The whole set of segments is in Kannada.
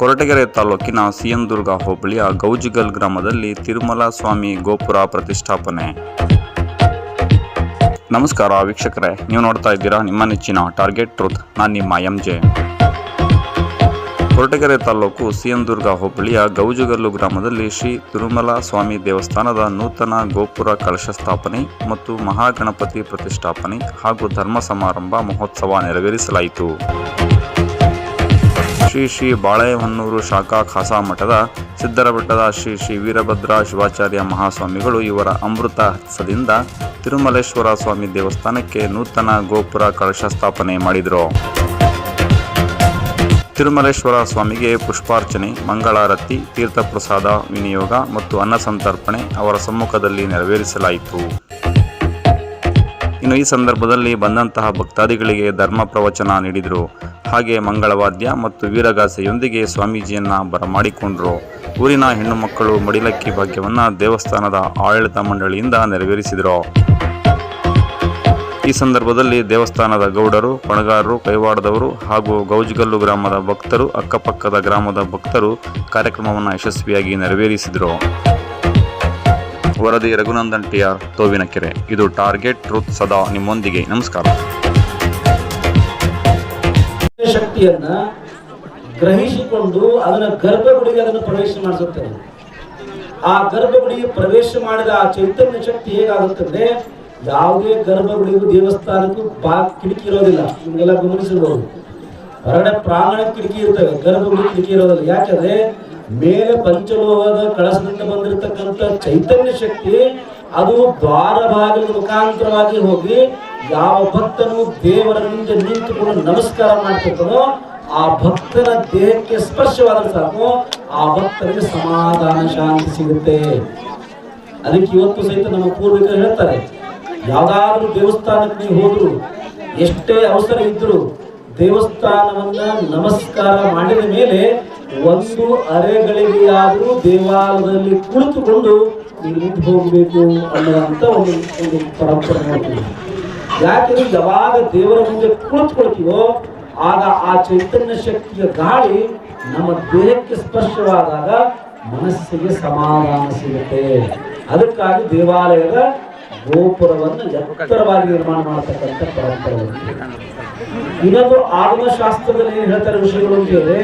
ಕೊರಟಗೆರೆ ತಾಲೂಕಿನ ಸಿಎಂದುರ್ಗ ಹೋಬಳಿಯ ಗೌಜಿಗಲ್ ಗ್ರಾಮದಲ್ಲಿ ತಿರುಮಲ ಸ್ವಾಮಿ ಗೋಪುರ ಪ್ರತಿಷ್ಠಾಪನೆ. ನಮಸ್ಕಾರ ವೀಕ್ಷಕರೇ, ನೀವು ನೋಡ್ತಾ ಇದ್ದೀರಾ ನಿಮ್ಮ ನೆಚ್ಚಿನ ಟಾರ್ಗೆಟ್ ಟ್ರೂತ್. ನಾನು ನಿಮ್ಮ ಎಂಜೆ. ಕೊರಟಗೆರೆ ತಾಲೂಕು ಸಿಎಂದುರ್ಗ ಹೋಬಳಿಯ ಗೌಜಿಗಲ್ಲು ಗ್ರಾಮದಲ್ಲಿ ಶ್ರೀ ತಿರುಮಲ ಸ್ವಾಮಿ ದೇವಸ್ಥಾನದ ನೂತನ ಗೋಪುರ ಕಳಶ ಸ್ಥಾಪನೆ ಮತ್ತು ಮಹಾಗಣಪತಿ ಪ್ರತಿಷ್ಠಾಪನೆ ಹಾಗೂ ಧರ್ಮ ಸಮಾರಂಭ ಮಹೋತ್ಸವ ನೆರವೇರಿಸಲಾಯಿತು. ಶ್ರೀ ಬಾಳೆಹೊನ್ನೂರು ಶಾಖಾ ಖಾಸಾ ಮಠದ ಸಿದ್ದರಬೆಟ್ಟದ ಶ್ರೀ ವೀರಭದ್ರ ಶಿವಾಚಾರ್ಯ ಮಹಾಸ್ವಾಮಿಗಳು ಇವರ ಅಮೃತ ಹಸ್ತದಿಂದ ತಿರುಮಲೇಶ್ವರ ಸ್ವಾಮಿ ದೇವಸ್ಥಾನಕ್ಕೆ ನೂತನ ಗೋಪುರ ಕಳಶ ಸ್ಥಾಪನೆ ಮಾಡಿದರು. ತಿರುಮಲೇಶ್ವರ ಸ್ವಾಮಿಗೆ ಪುಷ್ಪಾರ್ಚನೆ, ಮಂಗಳಾರತಿ, ತೀರ್ಥಪ್ರಸಾದ ವಿನಿಯೋಗ ಮತ್ತು ಅನ್ನಸಂತರ್ಪಣೆ ಅವರ ಸಮ್ಮುಖದಲ್ಲಿ ನೆರವೇರಿಸಲಾಯಿತು. ಇನ್ನು ಈ ಸಂದರ್ಭದಲ್ಲಿ ಬಂದಂತಹ ಭಕ್ತಾದಿಗಳಿಗೆ ಧರ್ಮ ಪ್ರವಚನ ನೀಡಿದರು. ಹಾಗೆ ಮಂಗಳವಾದ್ಯ ಮತ್ತು ವೀರಗಾಸೆಯೊಂದಿಗೆ ಸ್ವಾಮೀಜಿಯನ್ನ ಬರಮಾಡಿಕೊಂಡರು. ಊರಿನ ಹೆಣ್ಣು ಮಕ್ಕಳು ಮಡಿಲಕ್ಕಿ ಭಾಗ್ಯವನ್ನು ದೇವಸ್ಥಾನದ ಆಡಳಿತ ಮಂಡಳಿಯಿಂದ ನೆರವೇರಿಸಿದರು. ಈ ಸಂದರ್ಭದಲ್ಲಿ ದೇವಸ್ಥಾನದ ಗೌಡರು, ಕೊಣಗಾರರು, ಕೈವಾಡದವರು ಹಾಗೂ ಗೌಜಿಗಲ್ಲು ಗ್ರಾಮದ ಭಕ್ತರು, ಅಕ್ಕಪಕ್ಕದ ಗ್ರಾಮದ ಭಕ್ತರು ಕಾರ್ಯಕ್ರಮವನ್ನು ಯಶಸ್ವಿಯಾಗಿ ನೆರವೇರಿಸಿದರು. ವರದಿ ರಘುನಂದನ್ ಟಿಆರ್, ತೋವಿನಕೆರೆ. ಇದು ಟಾರ್ಗೆಟ್ ಟ್ರೂತ್, ಸದಾ ನಿಮ್ಮೊಂದಿಗೆ. ನಮಸ್ಕಾರ. ಶಕ್ತಿಯನ್ನ ಗ್ರಹಿಸಿಕೊಂಡು ಅದನ್ನ ಗರ್ಭಗುಡಿಗೆ ಅದನ್ನು ಪ್ರವೇಶ ಮಾಡಿಸುತ್ತೇವೆ. ಆ ಗರ್ಭಗುಡಿಗೆ ಪ್ರವೇಶ ಮಾಡಿದ ಆ ಚೈತನ್ಯ ಶಕ್ತಿ ಹೇಗಾಗುತ್ತದೆ, ಯಾವುದೇ ಗರ್ಭಗುಡಿಗೂ ದೇವಸ್ಥಾನಕ್ಕೂ ಕಿಟಕಿ ಇರೋದಿಲ್ಲ. ನಿಮಗೆಲ್ಲ ಗಮನಿಸಬಹುದು, ಹೊರಗಡೆ ಪ್ರಾಂಗಣ ಕಿಟಕಿ ಇರ್ತವೆ, ಗರ್ಭಗುಡಿ ಕಿಟಕಿ ಇರೋದಿಲ್ಲ. ಯಾಕಂದ್ರೆ ಮೇಲೆ ಪಂಚಲೋಹದ ಕಳಸದಿಂದ ಬಂದಿರತಕ್ಕಂಥ ಚೈತನ್ಯ ಶಕ್ತಿ ಅದು ದ್ವಾರ ಬಾಗಿಲ ಮುಖಾಂತರವಾಗಿ ಹೋಗಿ ಯಾವ ಭಕ್ತನು ದೇವರ ಮುಂದೆ ನಿಂತುಕೊಂಡು ನಮಸ್ಕಾರ ಮಾಡ್ತಿರ್ತಾನೋ ಆ ಭಕ್ತನ ದೇಹಕ್ಕೆ ಸ್ಪರ್ಶವಾದರೆ ಸಾಕು, ಆ ಭಕ್ತನಿಗೆ ಸಮಾಧಾನ, ಶಾಂತಿ ಸಿಗುತ್ತೆ. ಅದಕ್ಕೆ ಇವತ್ತು ಸಹಿತ ನಮ್ಮ ಪೂರ್ವಿಕರು ಹೇಳ್ತಾರೆ, ಯಾವ್ದಾದ್ರು ದೇವಸ್ಥಾನಕ್ಕೆ ನೀವು ಹೋದ್ರು, ಎಷ್ಟೇ ಅವಸರ ಇದ್ರು, ದೇವಸ್ಥಾನವನ್ನ ನಮಸ್ಕಾರ ಮಾಡಿದ ಮೇಲೆ ಒಂದು ಅರೆಗಳಿಗೆಯಾದರೂ ದೇವಾಲಯದಲ್ಲಿ ಕುಳಿತುಕೊಂಡು ನೀವು ಮುಂದೆ ಹೋಗಬೇಕು ಅನ್ನುವಂತ ಒಂದು ಪರಂಪರೆ ನೋಡ್ತೀವಿ. ಯಾಕೆಂದ್ರೆ ಯಾವಾಗ ದೇವರ ಮುಂದೆ ಕುಳಿತುಕೊಳ್ತೀವೋ ಆಗ ಆ ಚೈತನ್ಯ ಶಕ್ತಿಯ ಗಾಳಿ ನಮ್ಮ ದೇಹಕ್ಕೆ ಸ್ಪರ್ಶವಾದಾಗ ಮನಸ್ಸಿಗೆ ಸಮಾಧಾನ ಸಿಗುತ್ತೆ. ಅದಕ್ಕಾಗಿ ದೇವಾಲಯದ ಗೋಪುರವನ್ನು ಎತ್ತರವಾಗಿ ನಿರ್ಮಾಣ ಮಾಡತಕ್ಕಂಥ ಪರಂಪರೆ. ಇನ್ನೊಂದು ಆಗಮಶಾಸ್ತ್ರದಲ್ಲಿ ಏನ್ ಹೇಳ್ತಾರೆ ವಿಷಯಗಳು ಅಂತ ಹೇಳಿದ್ರೆ,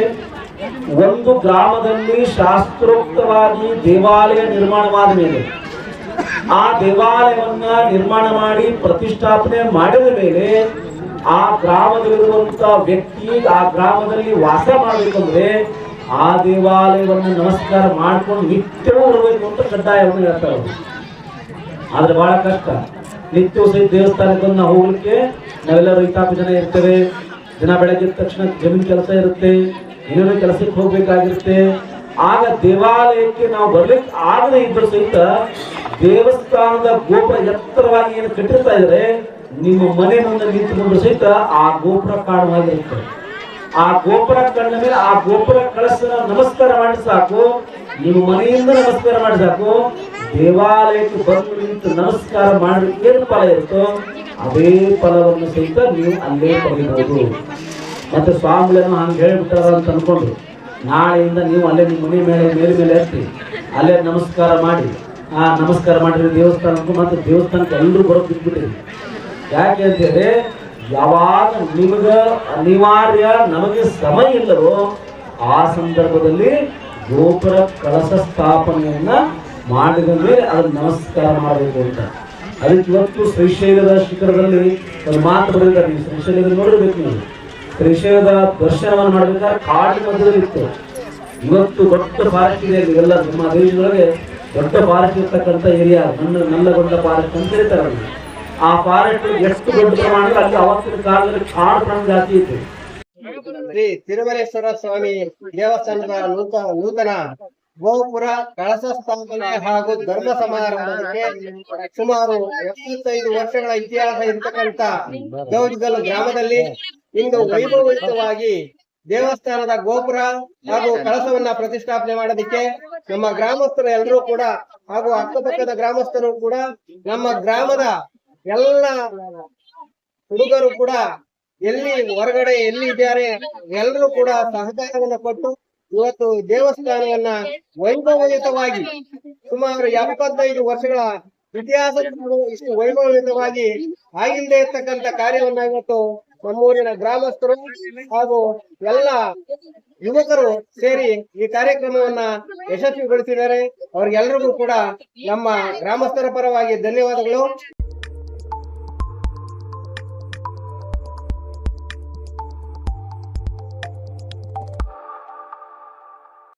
ಒಂದು ಗ್ರಾಮದಲ್ಲಿ ಶಾಸ್ತ್ರೋಕ್ತವಾಗಿ ದೇವಾಲಯ ನಿರ್ಮಾಣವಾದ ಮೇಲೆ ಆ ದೇವಾಲಯವನ್ನ ನಿರ್ಮಾಣ ಮಾಡಿ ಪ್ರತಿಷ್ಠಾಪನೆ ಮಾಡಿದ ಮೇಲೆ ಆ ಗ್ರಾಮದಲ್ಲಿರುವಂತ ವ್ಯಕ್ತಿ ಆ ಗ್ರಾಮದಲ್ಲಿ ವಾಸ ಮಾಡಬೇಕಂದ್ರೆ ಆ ದೇವಾಲಯವನ್ನು ನಮಸ್ಕಾರ ಮಾಡ್ಕೊಂಡು ನಿತ್ಯವೂ ಬರಬೇಕು ಅಂತ ಕಡ್ಡಾಯವನ್ನು ಹೇಳ್ತಾರೆ. ಆದ್ರೆ ಬಹಳ ಕಷ್ಟ. ನಿತ್ಯವೂ ಸಹಿತ ದೇವಸ್ಥಾನಕ್ಕೆ ನಾವು ಹೋಗ್ಲಿಕ್ಕೆ ನಾವೆಲ್ಲ ರೈತಾಪಿ ಜನ ಇರ್ತೇವೆ. ದಿನ ಬೆಳಗ್ಗೆ ತಕ್ಷಣ ಜಮೀನ್ ಕೆಲಸ ಇರುತ್ತೆ, ಇನ್ನೊಂದು ಕೆಲಸಕ್ಕೆ ಹೋಗ್ಬೇಕಾಗಿರುತ್ತೆ. ಆಗ ದೇವಾಲಯಕ್ಕೆ ನಾವು ಬರ್ಲಿಕ್ಕೆ ಆಗದೆ ಇದ್ರೂ ಸಹಿತ ದೇವಸ್ಥಾನದ ಗೋಪುರ ಎತ್ತರವಾಗಿ ಏನು ಕಟ್ಟಿರ್ತಾ ಇದ್ರೆ ನಿಮ್ಮ ಮನೆ ಮುಂದೆ ನಿಂತುಕೊಂಡು ಸಹಿತ ಆ ಗೋಪುರ ಕಾಣುವಾಗಿರುತ್ತೆ. ಆ ಗೋಪುರ ಕಂಡ ಮೇಲೆ ಆ ಗೋಪುರ ಕಳಸನ ನಮಸ್ಕಾರ ಮಾಡಿ ಸಾಕು, ನಿಮ್ಮ ಮನೆಯಿಂದ ನಮಸ್ಕಾರ ಮಾಡಿ ಸಾಕು, ದೇವಾಲಯಕ್ಕೆ ಬಂದು ನಿಂತು ನಮಸ್ಕಾರ ಮಾಡಿ ಏನು ಫಲ ಇರುತ್ತೋ ಅದೇ ಫಲವನ್ನು ಸಹಿತ ನೀವು ಅಲ್ಲೇ ಪಡೆಯಬಹುದು. ಮತ್ತೆ ಸ್ವಾಮಿಗಳನ್ನು ಹಂಗೆ ಹೇಳ್ಬಿಟ್ಟಾರ ಅಂತ ಅನ್ಕೊಂಡ್ರು, ನಾಳೆಯಿಂದ ನೀವು ಅಲ್ಲೇ ನಿಮ್ಮ ಮನೆ ಮೇಲೆ ಹತ್ತಿ ಅಲ್ಲೇ ನಮಸ್ಕಾರ ಮಾಡಿ, ಆ ನಮಸ್ಕಾರ ಮಾಡಿದ್ರೆ ದೇವಸ್ಥಾನಕ್ಕೂ ಮತ್ತೆ ದೇವಸ್ಥಾನಕ್ಕೆ ಎಲ್ಲರೂ ಬರೋದು ಬಿಟ್ಬಿಟ್ರಿ. ಯಾಕೆ ಅಂತ ಹೇಳಿದ್ರೆ ಯಾವಾಗ ನಿಮಗ ಅನಿವಾರ್ಯ ನಮಗೆ ಸಮಯ ಇಲ್ಲವೋ ಆ ಸಂದರ್ಭದಲ್ಲಿ ಗೋಪುರ ಕಳಸ ಸ್ಥಾಪನೆಯನ್ನ ಮಾಡಿದ ಮೇಲೆ ಅದನ್ನ ನಮಸ್ಕಾರ ಮಾಡಬೇಕು ಅಂತ. ಅದಕ್ಕೆ ಇವತ್ತು ಶ್ರೀಶೈಲದ ಶಿಖರದಲ್ಲಿ ಒಂದು ಮಾತು ಬರೆದಿದ್ದಾರೆ. ನೀವು ಶ್ರೀಶೈಲದಲ್ಲಿ ನೋಡಿರ್ಬೇಕು. ನೀವು ಶ್ರೀಶೈಲದ ದರ್ಶನವನ್ನು ಮಾಡಬೇಕಾದ್ರೆ ಕಾಡಿನ ಮಧ್ಯದಲ್ಲಿ ಇತ್ತು. ಇವತ್ತು ದೊಡ್ಡ ಫಾರೆಸ್ಟ್ ಇದೆ. ಎಲ್ಲ ನಮ್ಮ ದೇಶದೊಳಗೆ ದೊಡ್ಡ ಫಾರೆಸ್ಟ್ ಇರ್ತಕ್ಕಂಥ ಏರಿಯಾ ನಲ್ಲಗೊಂಡ ಫಾರೆಸ್ಟ್ ಅಂತ ಹೇಳ್ತಾರೆ. ಆ ಫಾರೆಸ್ಟ್ ಎಷ್ಟು ದೊಡ್ಡ ಪ್ರಮಾಣದಲ್ಲಿ ಅಲ್ಲಿ ಅವತ್ತಿನ ಕಾಲದಲ್ಲಿ ಕಾಡು ಪ್ರಾಣಿ ಜಾತಿ ಇತ್ತು. ಶ್ರೀ ತಿರುಮಲೇಶ್ವರ ಸ್ವಾಮಿ ದೇವಸ್ಥಾನದ ನೂತನ ಗೋಪುರ ಕಳಸ ಸ್ಥಾಪನೆ ಹಾಗೂ ಧರ್ಮ ಸಮಾರಂಭಕ್ಕೆ ಸುಮಾರು 75 ವರ್ಷಗಳ ಇತಿಹಾಸ ಇರತಕ್ಕಂತ ಗೌಜಿಗಲ್ ಗ್ರಾಮದಲ್ಲಿ ಇಂದು ವೈಭವಯುತವಾಗಿ ದೇವಸ್ಥಾನದ ಗೋಪುರ ಹಾಗೂ ಕಳಸವನ್ನ ಪ್ರತಿಷ್ಠಾಪನೆ ಮಾಡೋದಕ್ಕೆ ನಮ್ಮ ಗ್ರಾಮಸ್ಥರು ಎಲ್ಲರೂ ಕೂಡ ಹಾಗೂ ಅಕ್ಕಪಕ್ಕದ ಗ್ರಾಮಸ್ಥರು ಕೂಡ ನಮ್ಮ ಗ್ರಾಮದ ಎಲ್ಲ ಹುಡುಗರು ಕೂಡ ಎಲ್ಲಿ ಹೊರಗಡೆ ಎಲ್ಲಿ ಇದ್ದಾರೆ ಎಲ್ಲರೂ ಕೂಡ ಸಹಕಾರವನ್ನು ಕೊಟ್ಟು ಇವತ್ತು ದೇವಸ್ಥಾನವನ್ನ ವೈಭವಯುತವಾಗಿ ಸುಮಾರು 75 ವರ್ಷಗಳ ಇತಿಹಾಸ ಇಷ್ಟು ವೈಭವಯುತವಾಗಿ ಆಗಿಲ್ಲದೆ ಇರ್ತಕ್ಕಂಥ ಕಾರ್ಯವನ್ನ ಇವತ್ತು ನಮ್ಮೂರಿನ ಗ್ರಾಮಸ್ಥರು ಹಾಗೂ ಎಲ್ಲ ಯುವಕರು ಸೇರಿ ಈ ಕಾರ್ಯಕ್ರಮವನ್ನ ಯಶಸ್ವಿಗೊಳಿಸಿದ್ದಾರೆ. ಅವ್ರಿಗೆಲ್ಲರಿಗೂ ಕೂಡ ನಮ್ಮ ಗ್ರಾಮಸ್ಥರ ಪರವಾಗಿ ಧನ್ಯವಾದಗಳು.